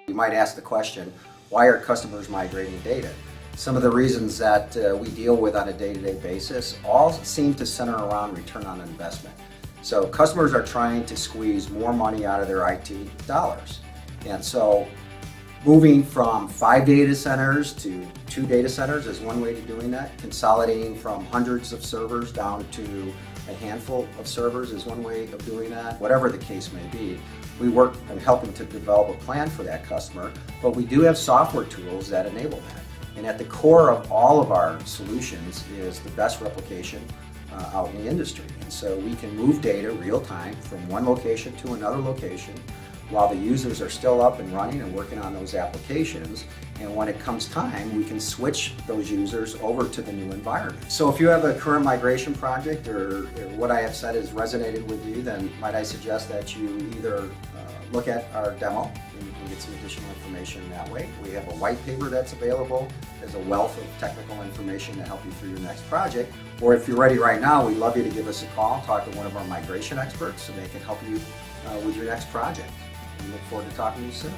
You might ask the question, why are customers migrating data? Some of the reasons that we deal with on a day-to-day basis all seem to center around return on investment. So customers are trying to squeeze more money out of their IT dollars. And so moving from 5 data centers to 2 data centers is one way to doing that. Consolidating from hundreds of servers down to a handful of servers is one way of doing that. Whatever the case may be, we work on helping to develop a plan for that customer, but we do have software tools that enable that. And at the core of all of our solutions is the best replication out in the industry. And so we can move data real time from one location to another location while the users are still up and running and working on those applications. And when it comes time, we can switch those users over to the new environment. So if you have a current migration project or what I have said has resonated with you, then might I suggest that you either look at our demo and get some additional information that way. We have a white paper that's available as a wealth of technical information to help you through your next project. Or if you're ready right now, we'd love you to give us a call, talk to one of our migration experts so they can help you with your next project. We look forward to talking to you soon.